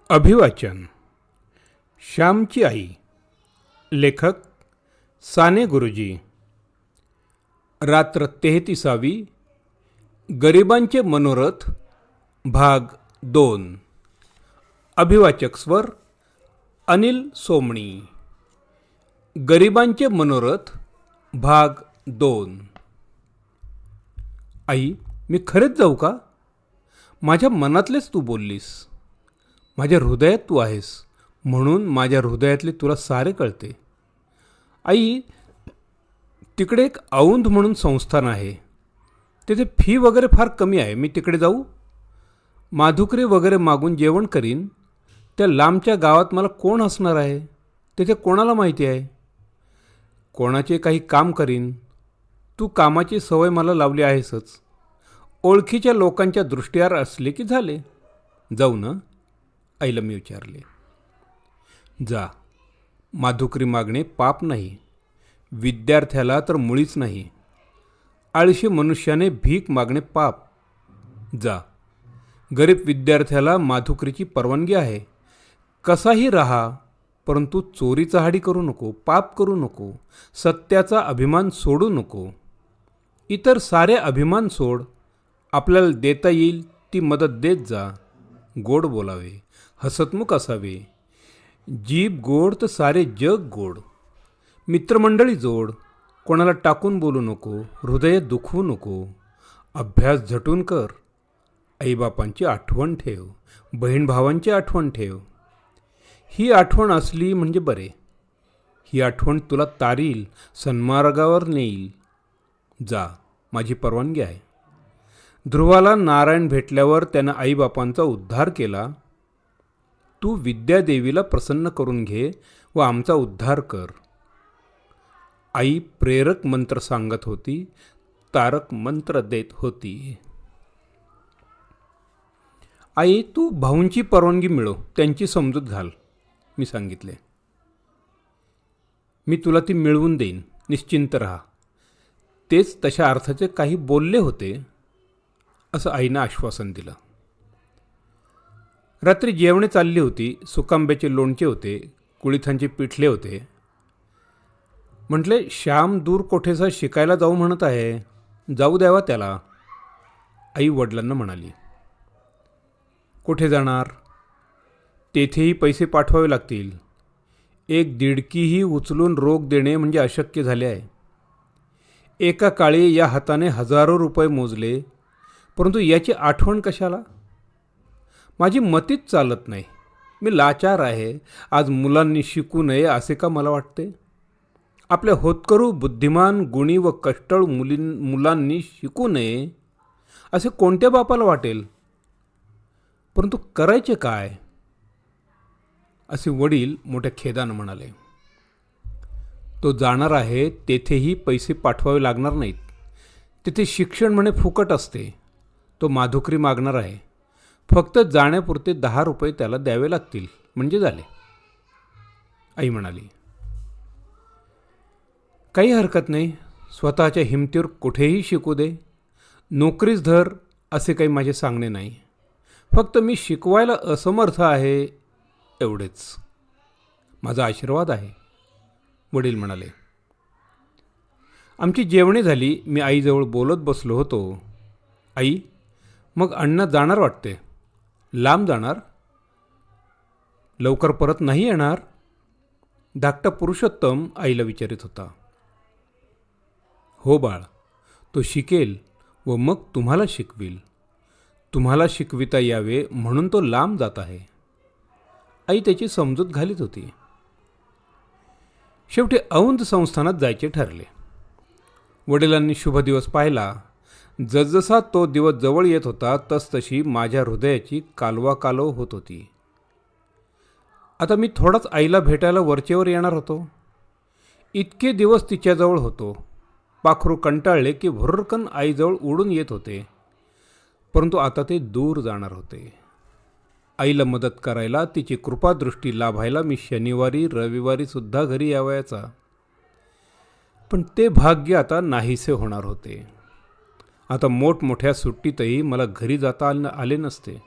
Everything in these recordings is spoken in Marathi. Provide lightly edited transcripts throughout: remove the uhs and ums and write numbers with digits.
अभिवाचन. श्यामची आई. लेखक साने गुरुजी. रात्र 33वी. गरिबांचे मनोरथ भाग 2. अभिवाचक स्वर अनिल सोमणी. गरिबांचे मनोरथ भाग 2. आई, मी खरेच जाऊ का? माझ्या मनातलेच तू बोललीस. माझ्या हृदयात तू आहेस, म्हणून माझ्या हृदयातले तुला सारे कळते. आई, तिकडे एक औंध म्हणून संस्थान आहे. तिथे फी वगैरे फार कमी आहे. मी तिकडे जाऊ? माधुकरी वगैरे मागून जेवण करीन. त्या लांबच्या गावात मला कोण असणार आहे? तिथे कोणाला माहिती आहे? कोणाचे काही काम करीन. तू कामाची सवय मला लावली आहेसच. ओळखीच्या लोकांच्या दृष्टीआड असले की झाले. जाऊ ना? आईला मी विचारले. जा. माधुकरी मागणे पाप नाही. विद्यार्थ्याला तर मुळीच नाही. आळशी मनुष्याने भीक मागणे पाप. जा. गरीब विद्यार्थ्याला माधुकरीची परवानगी आहे. कसाही राहा, परंतु चोरी चहाडी करू नको, पाप करू नको, सत्याचा अभिमान सोडू नको. इतर सारे अभिमान सोड. आपल्याला देता येईल ती मदत देत जा. गोड बोलावे, हसतमुख असावे. जीभ गोड तर सारे जग गोड. मित्रमंडळी जोड. कोणाला टाकून बोलू नको, हृदय दुखवू नको. अभ्यास झटून कर. आईबापांची आठवण ठेव, बहीण भावांची आठवण ठेव. ही आठवण असली म्हणजे बरे. ही आठवण तुला तारील, सन्मार्गावर नेईल. जा. माझी परवानगी आहे. ध्रुवाला नारायण भेटल्यावर त्यानं आईबापांचा उद्धार केला. तू विद्यादेवीला प्रसन्न करून घे व आमचा उद्धार कर. आई प्रेरक मंत्र सांगत होती, तारक मंत्र देत होती. आई, तू भाऊंची परवानगी मिळव, त्यांची समजूत घाल, मी सांगितले. मी तुला ती मिळवून देईन, निश्चिंत राहा. तेच तशा अर्थाचे काही बोलले होते, असं आईनं आश्वासन दिलं. रात्री जेवणे चालली होती. सुकांब्याचे लोणचे होते, कुळिथांचे पिठले होते. म्हटले, श्याम दूर कोठेसा शिकायला जाऊ म्हणत आहे, जाऊ द्यावा त्याला. आई वडिलांना म्हणाली. कुठे जाणार? तेथेही पैसे पाठवावे लागतील. एक दिडकीही उचलून रोख देणे म्हणजे अशक्य झाले आहे. एका काळी या हाताने हजारो रुपये मोजले, परंतु याची आठवण कशाला? माझी मतीच चालत नाही. मी लाचार आहे. आज मुलांनी शिकू नये असे का मला वाटते? आपल्या होतकरू, बुद्धिमान, गुणी व कष्टाळू मुलांनी शिकू नये असे कोणत्या बापाला वाटेल? परंतु करायचे काय? असे वडील मोठ्या खेदानं म्हणाले. तो जाणार आहे, तेथेही पैसे पाठवावे लागणार नाहीत. तिथे शिक्षण म्हणे फुकट असते. तो माधुकरी मागणार आहे. फक्त जाण्यापुरते 10 रुपये त्याला द्यावे लागतील, म्हणजे झाले. आई म्हणाली, काही हरकत नाही. स्वतःच्या हिमतीवर कुठेही शिकू दे. नोकरीच धर असे काही माझे सांगणे नाही. फक्त मी शिकवायला असमर्थ आहे, एवढेच. माझा आशीर्वाद आहे, वडील म्हणाले. आमची जेवणे झाली. मी आईजवळ बोलत बसलो होतो. आई, मग अण्णा जाणार वाटते. लांब जाणार? लवकर परत नाही येणार? धाकटा पुरुषोत्तम आईला विचारित होता. हो बाळ, तो शिकेल व मग तुम्हाला शिकविल. तुम्हाला शिकविता यावे म्हणून तो लांब जात आहे. आई त्याची समजूत घालीत होती. शेवटी औंध संस्थानात जायचे ठरले. वडिलांनी शुभ दिवस पाहिला. जसजसा तो दिवस जवळ येत होता, तसतशी माझ्या हृदयाची कालवाकालव होत होती. आता मी थोडाच आईला भेटायला वरचेवर येणार होतो. इतके दिवस तिच्याजवळ होतो. पाखरू कंटाळले की भुर्रकन आईजवळ उडून येत होते. परंतु आता ते दूर जाणार होते. आईला मदत करायला, तिची कृपादृष्टी लाभायला मी शनिवारी रविवारी सुद्धा घरी यावयाचा. पण ते भाग्य आता नाहीसे होणार होते. आता मोठमोठ्या सुट्टीतही मला घरी जाता आले नसते.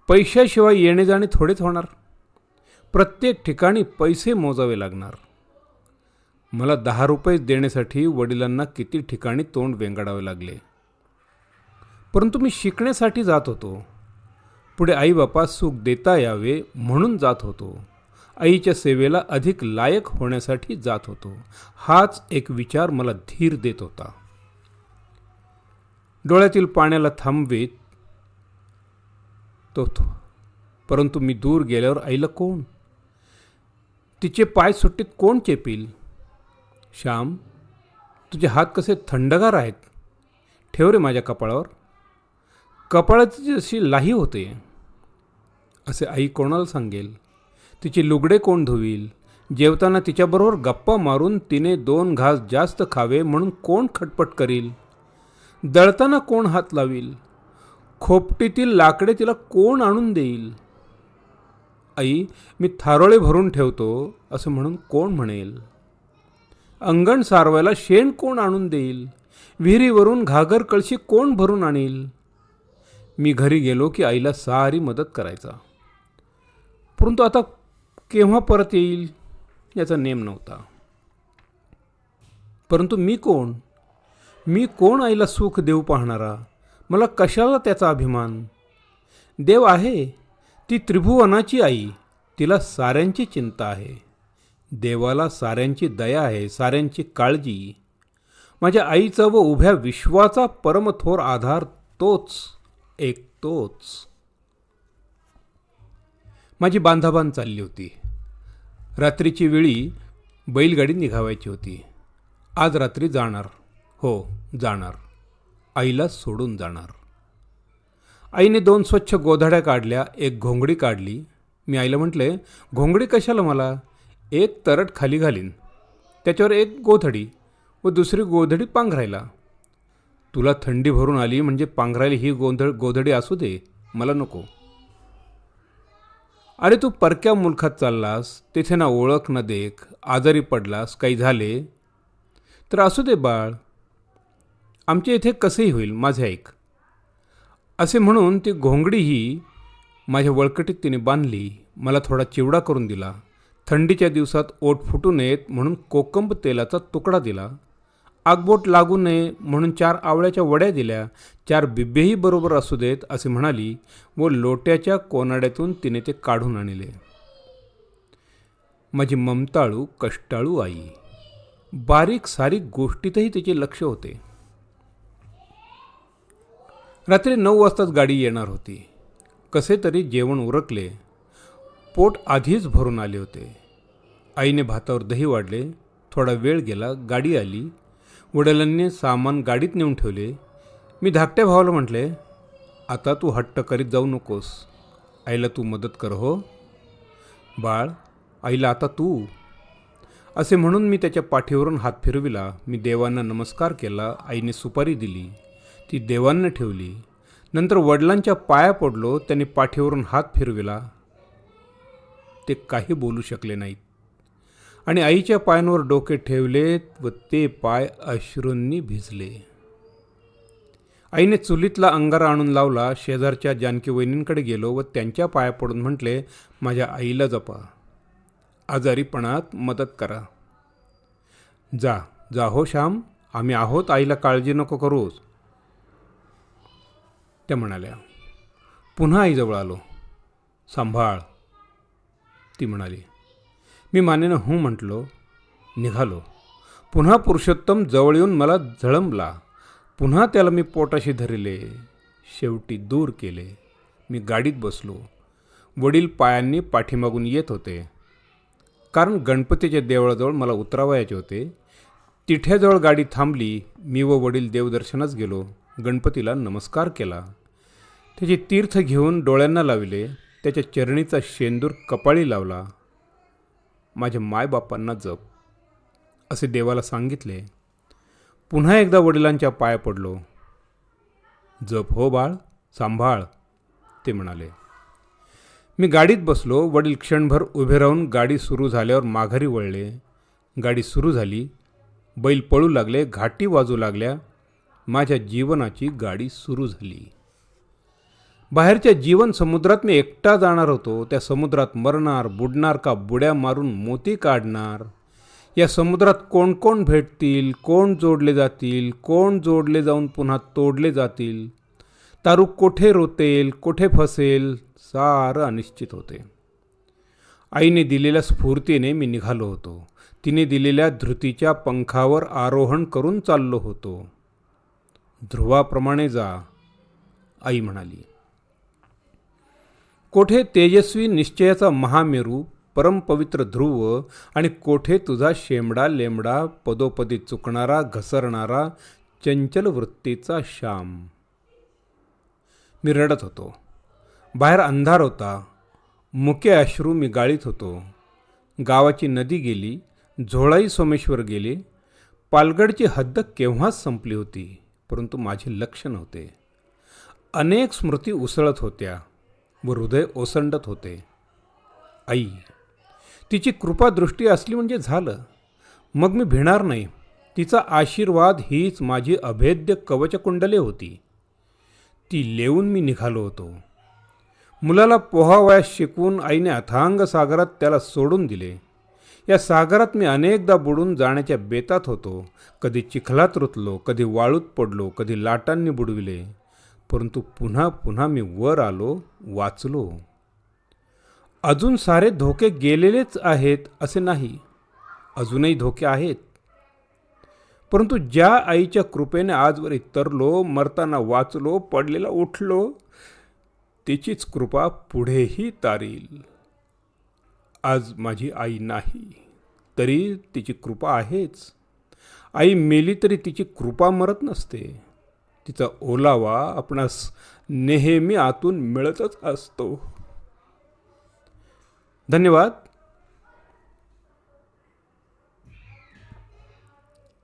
पैशाशिवाय येणे जाणे थोडेच होणार. प्रत्येक ठिकाणी पैसे मोजावे लागणार. मला 10 रुपये देण्यासाठी वडिलांना किती ठिकाणी तोंड वेंगाडावे लागले. परंतु मी शिकण्यासाठी जात होतो. पुढे आईबापा सुख देता यावे म्हणून जात होतो. आईच्या सेवेला अधिक लायक होण्यासाठी जात होतो. हाच एक विचार मला धीर देत होता. डोळ्यातील पाण्याला थांबवीत तो परंतु मी दूर गेल्यावर आईला कोण, तिचे पाय सुट्टीत कोण चेपील? श्याम, तुझे हात कसे थंडगार आहेत. ठेव रे माझ्या कपाळावर. कपाळाची जशी लाही होते असे आई कोणाला सांगेल? तिची लुगडे कोण धुवील? जेवताना तिच्याबरोबर गप्पा मारून तिने 2 घास जास्त खावे म्हणून कोण खटपट करील? दळताना कोण हात लावील? खोपटीतील लाकडे तिला कोण आणून देईल? आई, मी थारोळे भरून ठेवतो असं म्हणून कोण म्हणेल? अंगण सारवायला शेण कोण आणून देईल? विहिरीवरून घागर कळशी कोण भरून आणील? मी घरी गेलो की आईला सारी मदत करायचा. परंतु आता केव्हा परत येईल याचा नेम नव्हता. परंतु मी कोण आईला सुख देऊ पाहणारा? मला कशाला त्याचा अभिमान? देव आहे, ती त्रिभुवनाची आई, तिला साऱ्यांची चिंता आहे. देवाला साऱ्यांची दया आहे, साऱ्यांची काळजी. माझ्या आईचा व उभ्या विश्वाचा परमथोर आधार तोच. माझी बांधाबांध चालली होती. रात्रीची वेळी बैलगाडी निघावायची होती. आज रात्री जाणार. हो, जाणार. आईला सोडून जाणार. आईने 2 स्वच्छ गोधड्या काढल्या, 1 घोंगडी काढली. मी आईला म्हटले, घोंगडी कशाला मला? 1 तरट खाली घालीन, त्याच्यावर 1 गोधडी व दुसरी गोधडी पांघरायला. तुला थंडी भरून आली म्हणजे पांघरायला ही गोधडी असू दे, मला नको. अरे तू परक्या मुलखात चाललास, तिथे ना ओळख ना देख, आजारी पडलास, काही झाले तर असू दे बाळ, आमच्या इथे कसेही होईल, माझे ऐक. असे म्हणून ती घोंगडीही माझ्या वळकटीत तिने बांधली. मला थोडा चिवडा करून दिला. थंडीच्या दिवसात ओठ फुटू नयेत म्हणून कोकंब तेलाचा तुकडा दिला. आगबोट लागू नये म्हणून 4 आवळ्याच्या वड्या दिल्या. 4 बिब्बेही बरोबर असू देत असे म्हणाली व लोट्याच्या कोनाड्यातून तिने ते काढून आणले. माझी ममताळू कष्टाळू आई. बारीक सारीक गोष्टीतही तिचे लक्ष होते. रात्री 9 वाजताच गाडी येणार होती. कसे तरी जेवण उरकले. पोट आधीच भरून आले होते. आईने भातावर दही वाढले. थोडा वेळ गेला. गाडी आली. वडिलांनी सामान गाडीत नेऊन ठेवले. मी धाकट्या भावाला म्हटले, आता तू हट्ट करीत जाऊ नकोस. आईला तू मदत कर हो. बाळ, आईला आता तू. असे म्हणून मी त्याच्या पाठीवरून हात फिरविला. मी देवांना नमस्कार केला. आईने सुपारी दिली. ती देवांना ठेवली. नंतर वडिलांच्या पाया पडलो. त्यांनी पाठीवरून हात फिरविला. ते काही बोलू शकले नाहीत आणि आईच्या पायांवर डोके ठेवलेत व ते पाय अश्रूंनी भिजले. आईने चुलीतला अंगारा आणून लावला. शेजारच्या जानकी वहिनींकडे गेलो व त्यांच्या पाया पडून म्हटले, माझ्या आईला जपा, आजारीपणात मदत करा. जा हो श्याम, आम्ही आहोत, आईला काळजी नको करूस. त्या म्हणाल्या. पुन्हा आईजवळ आलो. सांभाळ, ती म्हणाली. मी मानेनं हूं म्हटलो. निघालो. पुन्हा पुरुषोत्तम जवळ येऊन मला झळंबला. पुन्हा त्याला मी पोटाशी धरले. शेवटी दूर केले. मी गाडीत बसलो. वडील पायांनी पाठीमागून येत होते, कारण गणपतीच्या देवळाजवळ मला उतरावयाचे होते. तिठ्याजवळ गाडी थांबली. मी व वडील देवदर्शनास गेलो. गणपतीला नमस्कार केला. त्याचे तीर्थ घेऊन डोळ्यांना लाविले. त्याच्या चरणीचा शेंदूर कपाळी लावला. माझ्या मायबापांना जप असे देवाला सांगितले. पुन्हा एकदा वडिलांच्या पाया पडलो. जप हो बाळ, सांभाळ, ते म्हणाले. मी गाडीत बसलो. वडील क्षणभर उभे राहून गाडी सुरू झाल्यावर माघारी वळले. गाडी सुरू झाली. बैल पळू लागले. घाटी वाजू लागल्या. माझ्या जीवनाची गाडी सुरू झाली. बाहेरच्या जीवन समुद्रात मी एकटा जाणार होतो. त्या समुद्रात मरणार, बुडणार का बुड्या मारून मोती काढणार. या समुद्रात कोण कोण भेटतील, कोण जोडले जातील, कोण जोडले जाऊन पुन्हा तोडले जातील. तारू कोठे रोतेल, कोठे फसेल, सारं अनिश्चित होते. आईने दिलेल्या स्फूर्तीने मी निघालो होतो. तिने दिलेल्या धृतीच्या पंखावर आरोहण करून चाललो होतो. ध्रुवाप्रमाणे जा, आई म्हणाली. कोठे तेजस्वी निश्चयाचा महामेरू परमपवित्र ध्रुव आणि कोठे तुझा शेमडा लेमडा पदोपदी चुकणारा घसरणारा चंचल वृत्तीचा श्याम. मी रडत होतो. बाहेर अंधार होता. मुके अश्रू मी गाळीत होतो. गावाची नदी गेली, झोळाई सोमेश्वर गेले. पालगडची हद्द केव्हाच संपली होती, परंतु माझे लक्ष नव्हते. अनेक स्मृती उसळत होत्या व हृदय ओसंडत होते. आई, तिची कृपादृष्टी असली म्हणजे झालं. मग मी भिणार नाही. तिचा आशीर्वाद हीच माझी अभेद्य कवचकुंडले होती. ती लेवून मी निघालो होतो. मुलाला पोहावयास शिकवून आईने अथांग सागरात त्याला सोडून दिले. या सागरात मी अनेकदा बुडून जाण्याच्या बेतात होतो. कधी चिखलात रुतलो, कधी वाळूत पडलो, कधी लाटांनी बुडविले. परंतु पुन्हा पुन्हा मी वर आलो, वाचलो. अजून सारे धोके गेलेलेच आहेत असे नाही. अजूनही धोके आहेत. परंतु ज्या आईच्या कृपेने आजवर तरलो, मरताना वाचलो, पडलेला उठलो, तिचीच कृपा पुढेही तारील. आज माझी आई नाही, तरी तिची कृपा आहेच. आई मेली तरी तिची कृपा मरत नसते. तिचा ओलावा आपणास नेहमी आतून मिळतच असतो. धन्यवाद.